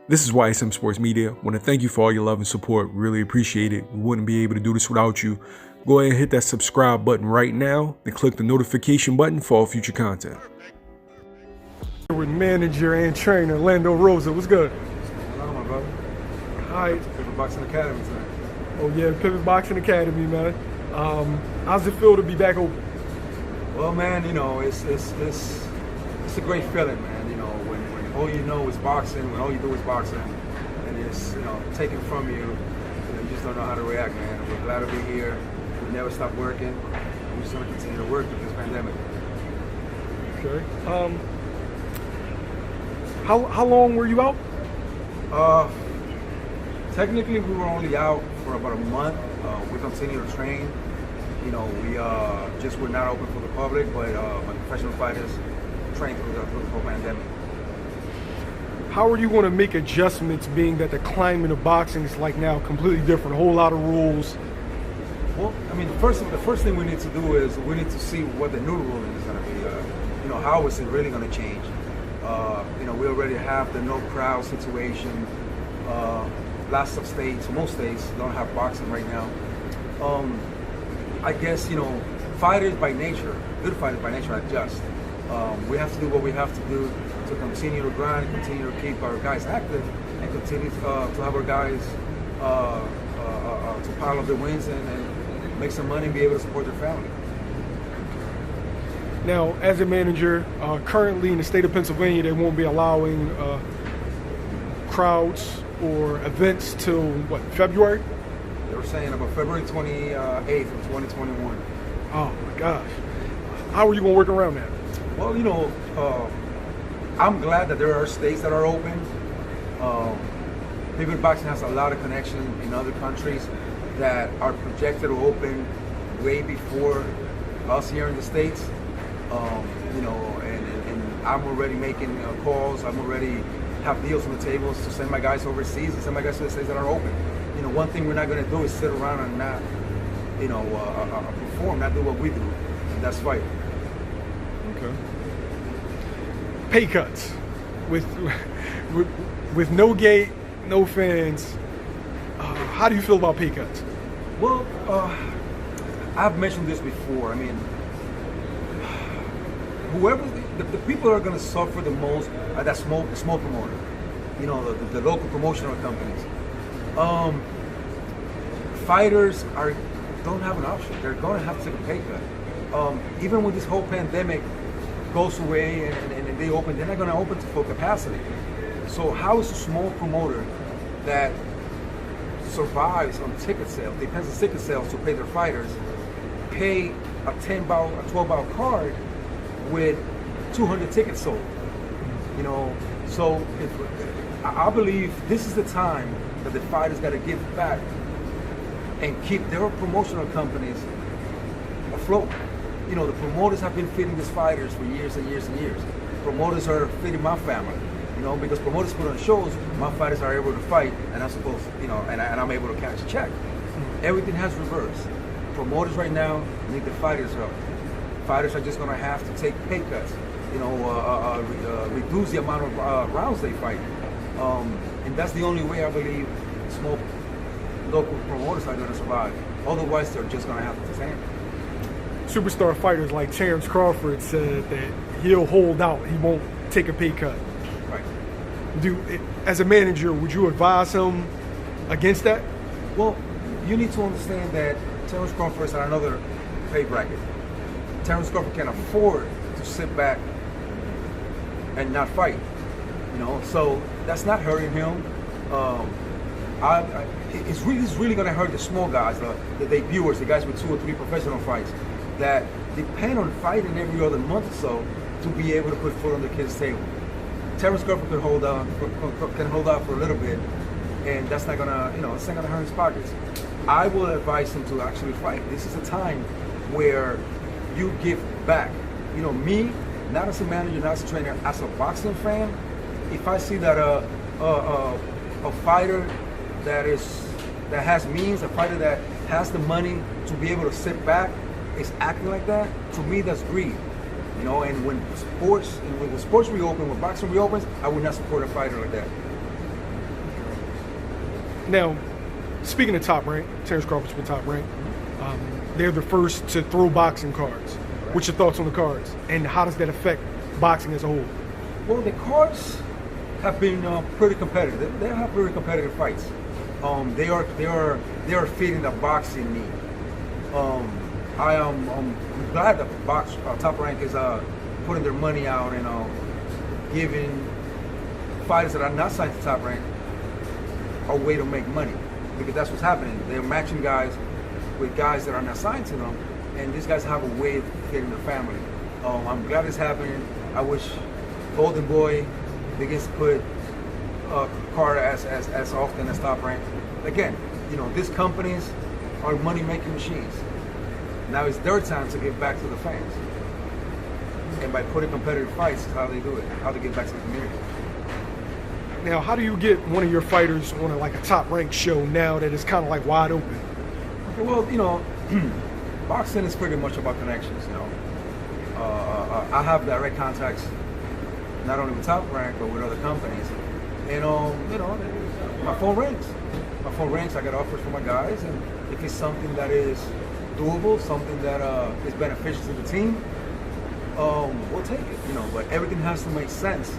This is YSM Sports Media. Want to thank you for all your love and support. Really appreciate it. We wouldn't be able to do this without you. Go ahead and hit that subscribe button right now and click the notification button for all future content. With manager and trainer Lando Rosa. What's good? Hello, my brother. Hi. Pivot Boxing Academy tonight. Oh yeah, Pivot Boxing Academy, man. How's it feel to be back open? Well, man, you know, it's a great feeling, man. You know, when all you know is boxing, when all you do is boxing, and it's, you know, taken from you, you just don't know how to react, man. We're glad to be here. We never stop working. We're just gonna continue to work with this pandemic. Okay. How long were you out? Technically, we were only out for about a month. We continue to train. You know, we just were not open for the public, but my professional fighters trained through the whole pandemic. How are you going to make adjustments, being that the climate of boxing is like now completely different, a whole lot of rules? Well, I mean, the first thing we need to do is we need to see what the new ruling is going to be. You know, how is it really going to change? You know, we already have the no crowd situation. Lots of states, most states don't have boxing right now. I guess, you know, fighters by nature, good fighters by nature adjust. We have to do what we have to do to continue to grind, continue to keep our guys active, and continue to have our guys to pile up the wins and make some money and be able to support their family. Now, as a manager, currently in the state of Pennsylvania, they won't be allowing crowds or events till what, February? They were saying about February 28th of 2021. Oh my gosh. How are you going to work around that? Well, you know, I'm glad that there are states that are open. Pivot Boxing has a lot of connection in other countries that are projected to open way before us here in the States. You know, and I'm already making calls. I'm already have deals on the tables to send my guys overseas and send my guys to the states that are open. You know, one thing we're not going to do is sit around and not, you know, perform, not do what we do, and that's fight. Okay. Pay cuts with no gate, no fans. How do you feel about pay cuts? Well, I've mentioned this before. I mean, whoever the people are going to suffer the most are that small promoter. You know, the local promotional companies. Fighters don't have an option. They're going to have to take a pay cut. Even when this whole pandemic goes away and they open, they're not going to open to full capacity. So how is a small promoter that survives on ticket sales, depends on ticket sales to pay their fighters, pay a 12-bout card with 200 tickets sold? You know, so I believe this is the time that the fighters got to give back and keep their promotional companies afloat. You know, the promoters have been feeding these fighters for years and years and years. Promoters are feeding my family, you know, because promoters put on shows, my fighters are able to fight, and I'm supposed, you know, and I'm able to cash a check. Everything has reversed. Promoters right now need the fighters up. Fighters are just going to have to take pay cuts, you know, reduce the amount of rounds they fight. And that's the only way I believe small local promoters are going to survive. Otherwise, they're just going to have to stand. Superstar fighters like Terrence Crawford said that he'll hold out. He won't take a pay cut. Right. As a manager, would you advise him against that? Well, you need to understand that Terrence Crawford is at another pay bracket. Terrence Crawford can afford to sit back and not fight. You know, so that's not hurting him. It's really going to hurt the small guys, the debuters, the guys with 2 or 3 professional fights that depend on fighting every other month or so to be able to put food on the kids' table. Terrence Crawford can hold out for a little bit, and that's not gonna, you know, it's not gonna hurt his pockets. I will advise him to actually fight. This is a time where you give back. You know, me, not as a manager, not as a trainer, as a boxing fan, if I see that a fighter that has means, a fighter that has the money to be able to sit back is acting like that, to me that's greed. You know, and when sports reopen, when boxing reopens, I would not support a fighter like that. Now, speaking of Top Rank, Terrence Crawford's been Top Rank. They're the first to throw boxing cards. What's your thoughts on the cards, and how does that affect boxing as a whole? Well, the cards have been pretty competitive. They have very competitive fights. They are fitting the boxing need. I am glad that Top Rank is putting their money out and giving fighters that are not signed to Top Rank a way to make money, because that's what's happening. They're matching guys with guys that are not signed to them, and these guys have a way of getting their family. I'm glad it's happening. I wish Golden Boy begins to put card as often as Top Rank. Again, these companies are money-making machines. Now it's their time to give back to the fans, and by putting competitive fights is how they do it, how they give back to the community. Now, how do you get one of your fighters on a Top Rank show now that it's kind of wide open? Okay, well, boxing is pretty much about connections. I have direct contacts not only with Top Rank but with other companies, and my phone rings. My phone rings. I get offers from my guys, and if it's something that is doable, something that is beneficial to the team, we'll take it. But everything has to make sense.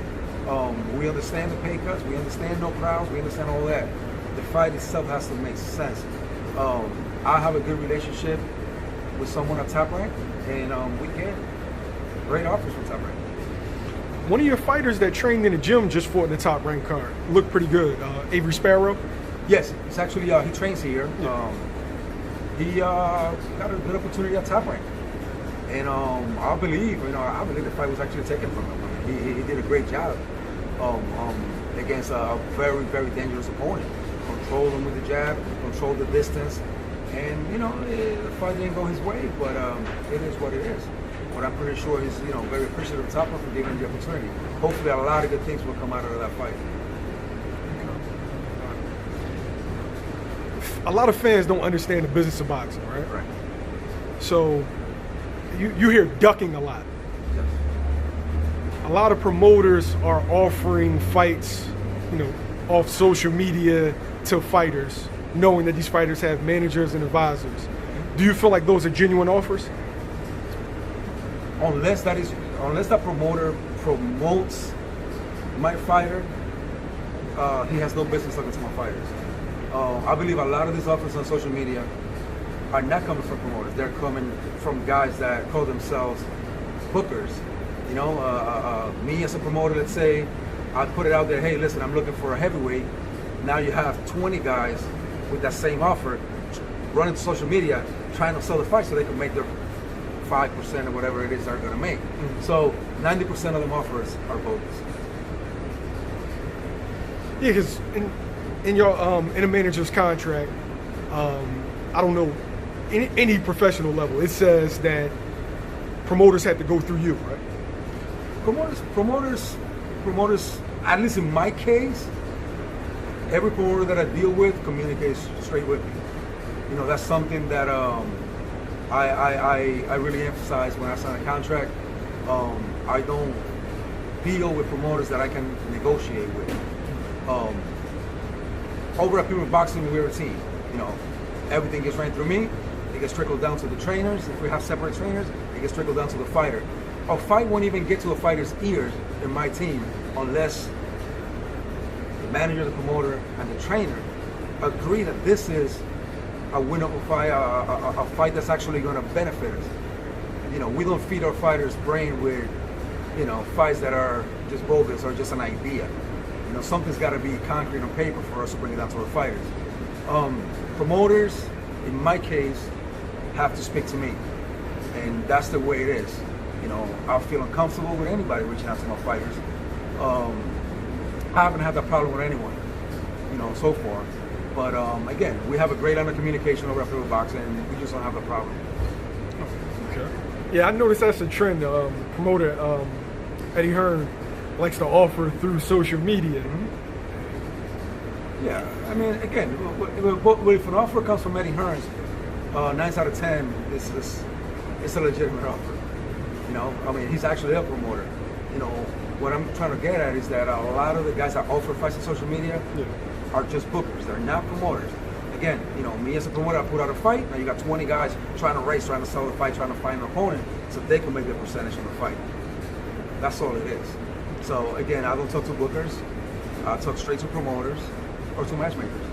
We understand the pay cuts. We understand no crowds. We understand all that. The fight itself has to make sense. I have a good relationship with someone at Top Rank, and we get great offers from Top Rank. One of your fighters that trained in the gym just fought in the Top Rank card. Looked pretty good. Avery Sparrow. Yes, it's actually he trains here. Yeah. He got a good opportunity at Top Rank, and I believe the fight was actually taken from him. He did a great job against a very, very dangerous opponent. Controlled him with the jab, controlled the distance, and the fight didn't go his way, but it is what it is. But I'm pretty sure he's very appreciative of Top Rank for giving him the opportunity. Hopefully, a lot of good things will come out of that fight. A lot of fans don't understand the business of boxing, right? Right. So you hear ducking a lot. Yes. A lot of promoters are offering fights, off social media to fighters, knowing that these fighters have managers and advisors. Do you feel like those are genuine offers? Unless that promoter promotes my fighter, he has no business looking to my fighters. I believe a lot of these offers on social media are not coming from promoters. They're coming from guys that call themselves bookers. Me as a promoter, let's say, I put it out there, hey, listen, I'm looking for a heavyweight. Now you have 20 guys with that same offer running to social media trying to sell the fight so they can make their 5% or whatever it is they're going to make. Mm-hmm. So 90% of them offers are bogus. Yeah, because in your in a manager's contract, I don't know, any professional level, it says that promoters have to go through you, right? Promoters, at least in my case, every promoter that I deal with communicates straight with me. That's something that I really emphasize when I sign a contract. I don't deal with promoters that I can negotiate with. Over at Pure Boxing, we're a team. Everything gets ran through me. It gets trickled down to the trainers. If we have separate trainers, it gets trickled down to the fighter. A fight won't even get to a fighter's ears in my team unless the manager, the promoter, and the trainer agree that this is a winnable fight, a fight that's actually going to benefit us. We don't feed our fighters' brain with, fights that are just bogus or just an idea. Something's got to be concrete on paper for us to bring it down to our fighters. Promoters, in my case, have to speak to me, and that's the way it is. I feel uncomfortable with anybody reaching out to my fighters. I haven't had that problem with anyone, so far. But again, we have a great line of communication over at Pure Boxing, and we just don't have the problem. Okay. Yeah, I noticed that's a trend. Promoter Eddie Hearn likes to offer through social media. Mm-hmm. Yeah, I mean, again, if an offer comes from Eddie Hearn, 9 out of 10, it's a legitimate offer. He's actually a promoter. What I'm trying to get at is that a lot of the guys that offer fights on social media, are just bookers. They're not promoters. Again, you know, me as a promoter, I put out a fight. Now you got 20 guys trying to race, trying to sell the fight, trying to find an opponent so they can make their percentage on the fight. That's all it is. So again, I don't talk to bookers. I talk straight to promoters or to matchmakers.